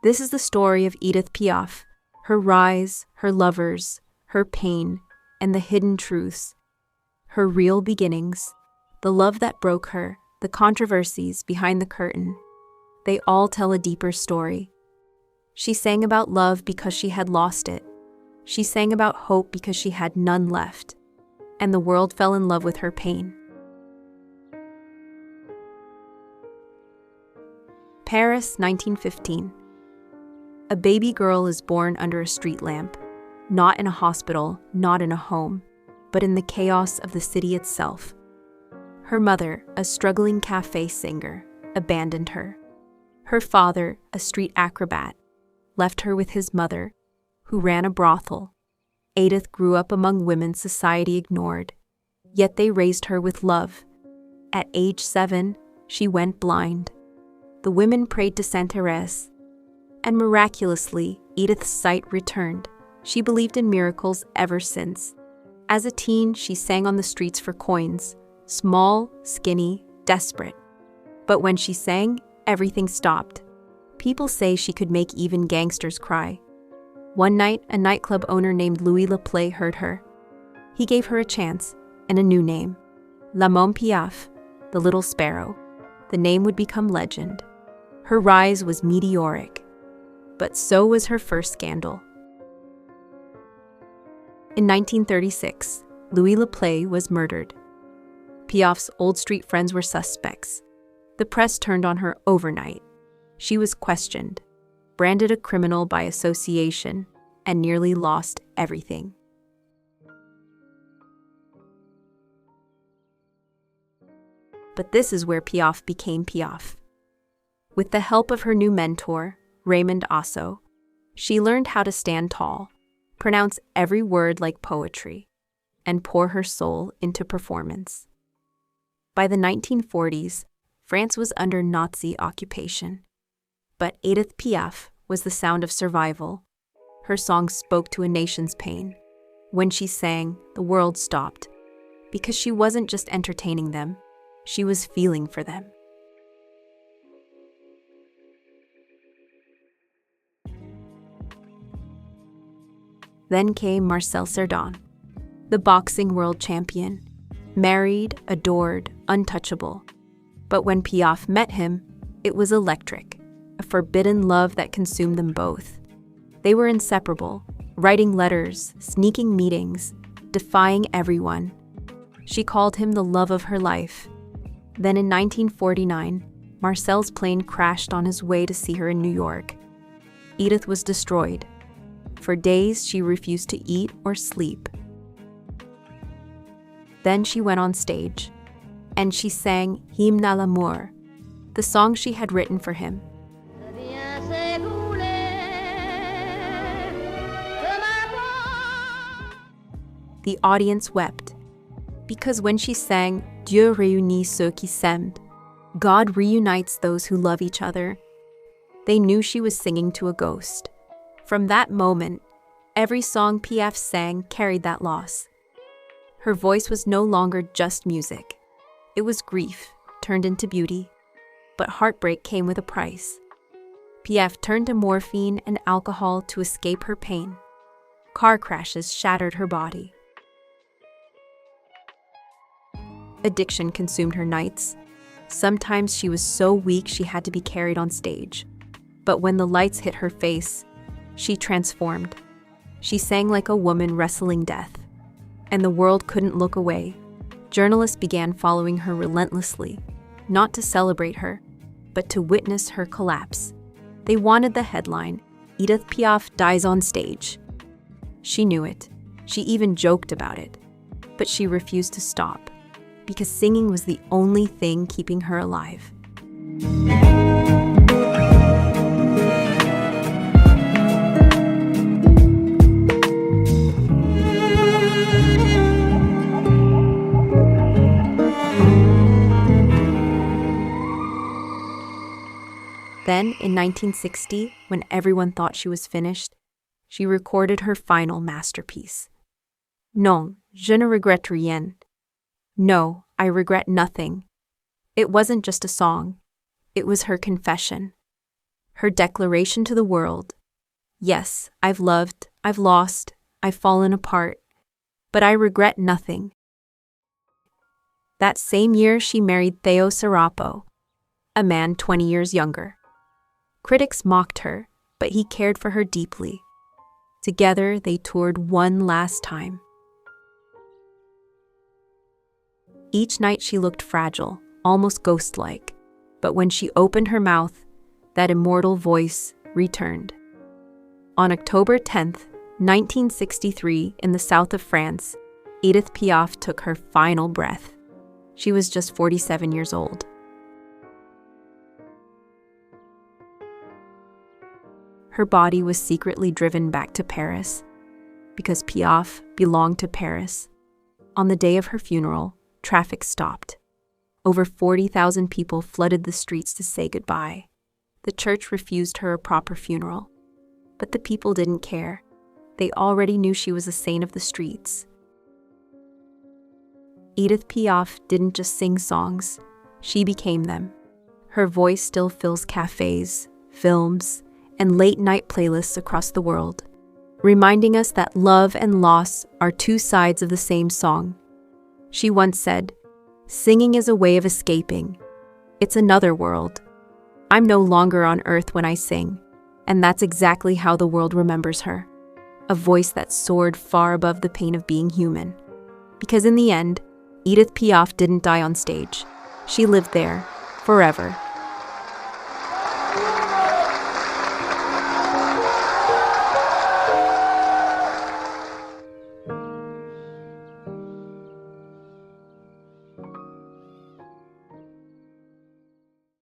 This is the story of Edith Piaf, her rise, her lovers, her pain, and the hidden truths. Her real beginnings, the love that broke her, the controversies behind the curtain. They all tell a deeper story. She sang about love because she had lost it. She sang about hope because she had none left. And the world fell in love with her pain. Paris, 1915. A baby girl is born under a street lamp, not in a hospital, not in a home, but in the chaos of the city itself. Her mother, a struggling cafe singer, abandoned her. Her father, a street acrobat, left her with his mother, who ran a brothel. Edith grew up among women society ignored, yet they raised her with love. At age 7, she went blind. The women prayed to Saint Therese, and miraculously, Edith's sight returned. She believed in miracles ever since. As a teen, she sang on the streets for coins, small, skinny, desperate. But when she sang, everything stopped. People say she could make even gangsters cry. One night, a nightclub owner named Louis Leplay heard her. He gave her a chance and a new name, La Môme Piaf, the little sparrow. The name would become legend. Her rise was meteoric, but so was her first scandal. In 1936, Louis Leplay was murdered. Piaf's old street friends were suspects. The press turned on her overnight. She was questioned, branded a criminal by association, and nearly lost everything. But this is where Piaf became Piaf. With the help of her new mentor, Raymond Asso, she learned how to stand tall, pronounce every word like poetry, and pour her soul into performance. By the 1940s, France was under Nazi occupation. But Edith Piaf was the sound of survival. Her songs spoke to a nation's pain. When she sang, the world stopped, because she wasn't just entertaining them, she was feeling for them. Then came Marcel Cerdan, the boxing world champion, married, adored, untouchable. But when Piaf met him, it was electric, a forbidden love that consumed them both. They were inseparable, writing letters, sneaking meetings, defying everyone. She called him the love of her life. Then in 1949, Marcel's plane crashed on his way to see her in New York. Edith was destroyed. For days, she refused to eat or sleep. Then she went on stage, and she sang Hymne à l'amour, the song she had written for him. The audience wept, because when she sang Dieu réunit ceux qui s'aiment, God reunites those who love each other, they knew she was singing to a ghost. From that moment, every song Piaf sang carried that loss. Her voice was no longer just music. It was grief, turned into beauty. But heartbreak came with a price. Piaf turned to morphine and alcohol to escape her pain. Car crashes shattered her body. Addiction consumed her nights. Sometimes she was so weak she had to be carried on stage. But when the lights hit her face, she transformed. She sang like a woman wrestling death. And the world couldn't look away. Journalists began following her relentlessly, not to celebrate her, but to witness her collapse. They wanted the headline, Edith Piaf dies on stage. She knew it. She even joked about it. But she refused to stop, because singing was the only thing keeping her alive. Then, in 1960, when everyone thought she was finished, she recorded her final masterpiece. Non, je ne regrette rien. No, I regret nothing. It wasn't just a song. It was her confession. Her declaration to the world. Yes, I've loved, I've lost, I've fallen apart, but I regret nothing. That same year, she married Theo Serapo, a man 20 years younger. Critics mocked her, but he cared for her deeply. Together, they toured one last time. Each night she looked fragile, almost ghost-like, but when she opened her mouth, that immortal voice returned. On October 10th, 1963, in the south of France, Edith Piaf took her final breath. She was just 47 years old. Her body was secretly driven back to Paris, because Piaf belonged to Paris. On the day of her funeral, traffic stopped. Over 40,000 people flooded the streets to say goodbye. The church refused her a proper funeral, but the people didn't care. They already knew she was a saint of the streets. Edith Piaf didn't just sing songs, she became them. Her voice still fills cafes, films, and late-night playlists across the world, reminding us that love and loss are two sides of the same song. She once said, "Singing is a way of escaping. It's another world. I'm no longer on earth when I sing," and that's exactly how the world remembers her. A voice that soared far above the pain of being human. Because in the end, Edith Piaf didn't die on stage. She lived there, forever.